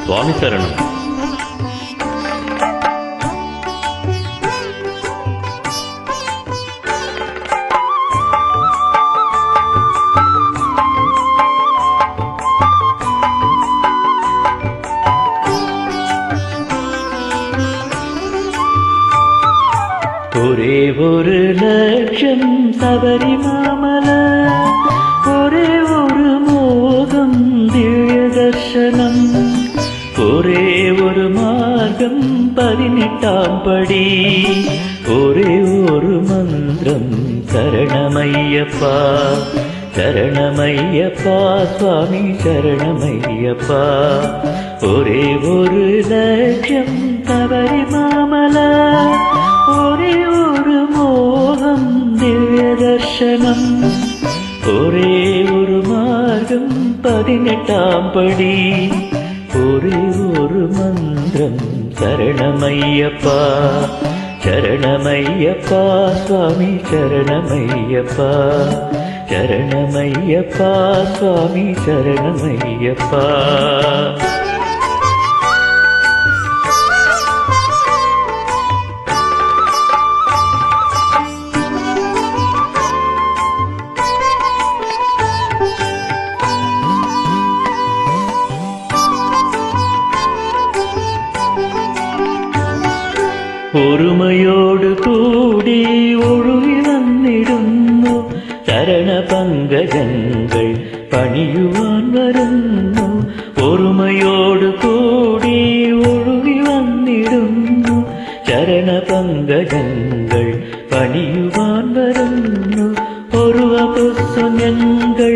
சுவாமி சரணம். ஒரே ஒரு லட்சம் சபரிமாமலை, ஒரே ஒரு மோகம் திவ்ய தர்சனம், ஒரே ஒரு மார்க்கம் 18ஆம் படி, ஒரே ஒரு மந்திரம் சரணமையப்பா சரணமையப்பா சுவாமி சரணமையப்பா. ஒரே ஒரு லட்சம் சபரிமாமலை, ஒரே ஒரு மோகம் திவ்ய தர்சனம், ஒரே ஒரு மார்க்கம் 18ஆம் படி, ஒரே ஒரு மந்திரம் சரணமையப்பா சரணமையப்பா சுவாமி சரணமையப்பா சரணமையப்பா சுவாமி சரணமையப்பா. ഒരുമയോട് കൂടി ഒഴുകി വന്നിടുന്നു, ചരണ പങ്കജങ്ങൾ പണിയുവാൻ വരുന്നു. ഒരുമയോട് കൂടി ഒഴുകി വന്നിടുന്നു, ചരണ പങ്കജങ്ങൾ പണിയുവാൻ വരുന്നു. ഒരു വപസ്സു ഞങ്ങൾ,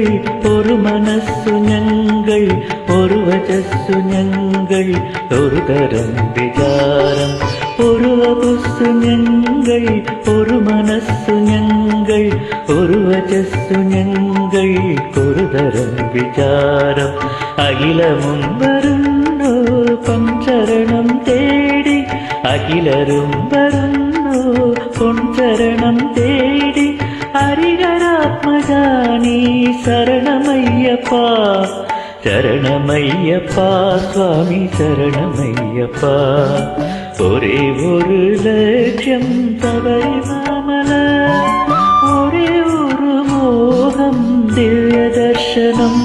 ഒരു മനസ്സു ഞങ്ങൾ, ഒരു വചസ്സു ഞങ്ങൾ, ഒരു തരം വിചാരം. ഒരു വപസ്സു ഞങ്ങൾ, ഒരു മനസ്സു ഞങ്ങൾ, ഒരു വചസ്സു ഞങ്ങൾ, ഒരു തരം വിചാരം. അഖിലമും വരുന്നു പൊൻചരണം തേടി, അഖിലരും വരുന്നു പൊൻചരണം തേടി. ഹരിഹരാത്മജാനീ ശരണമയ്യപ്പാ ശരണമയ്യപ്പാ സ്വാമി ശരണമയ്യപ്പാ. ഒരേ ഒരു ലക്ഷ്യം ശബരിമല, ഒരേ ഒരു മോഹം ദിവ്യ ദർശനം,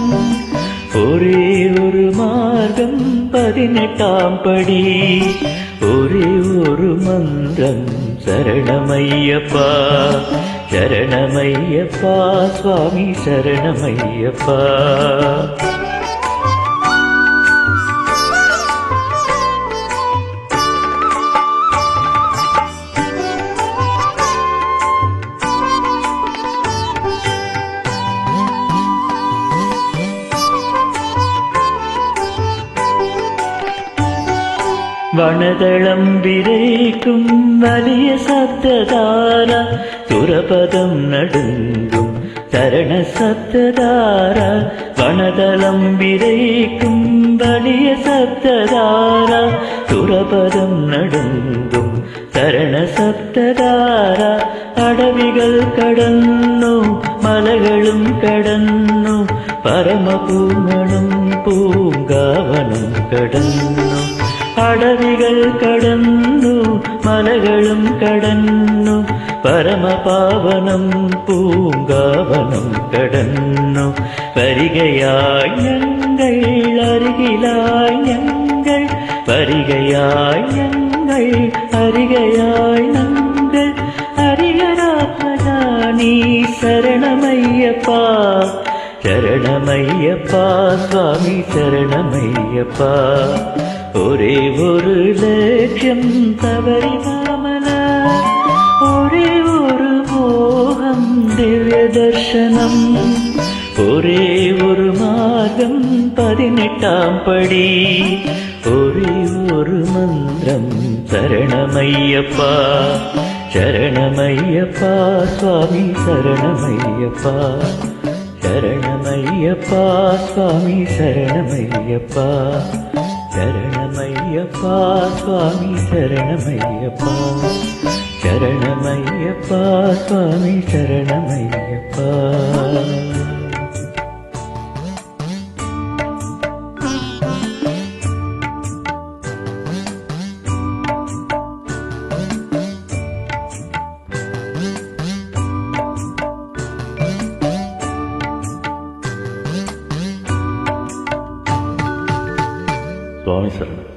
ഒരേ ഒരു മാർഗം 18ആം പടി, ഒരേ ഒരു മന്ത്രം ശരണമയ്യപ്പാ ശരണമയ്യപ്പാ സ്വാമി ശരണമയ്യപ്പാ. വനതളം വിരയിക്കും വലിയ ശബ്ദധാര, സുരപദം നടുങ്കും ചരണ ശബ്ദധാര. വനതളം വിരയിക്കും വലിയ ശബ്ദധാര, സുരപദം നടുങ്കും ചരണ ശബ്ദധാര. അടവികൾ കടന്നു മലകളും കടന്നു, പരമപൂമണം പൂങ്കാവനം കടന്നു. അടവികൾ കടന്നു മലകളും കടന്നു, പരമപാവനം പൂങ്കാവനം കടന്നു. വരികയായി ഞങ്ങൾ അരികിലായി ഞങ്ങൾ, വരികയായി ഞങ്ങൾ അരികയായി ഞങ്ങൾ. ഹരിഹരാത്മജാനീ ശരണമയ്യപ്പാ ശരണമയ്യപ്പാ സ്വാമി ശരണമയ്യപ്പാ. ഒരേ ഒരു ലക്ഷ്യം ശബരിമല, ഒരേ ഒരു മോഹം ദിവ്യ ദർശനം, ഒരേ ഒരു മാർഗം 18ആം പടി, ഒരേ ഒരു മന്ത്രം ശരണമയ്യപ്പാ ശരണമയ്യപ്പാ സ്വാമി ശരണമയ്യപ്പാ ശരണമയ്യപ്പാ സ്വാമി ശരണമയ്യപ്പാ ശരണമയ്യപ്പാ സ്വാമി ശരണമയ്യപ്പാ ശരണമയ്യപ്പാ സ്വാമി ശരണമയ്യപ്പാ. சுவாமி சரணம்.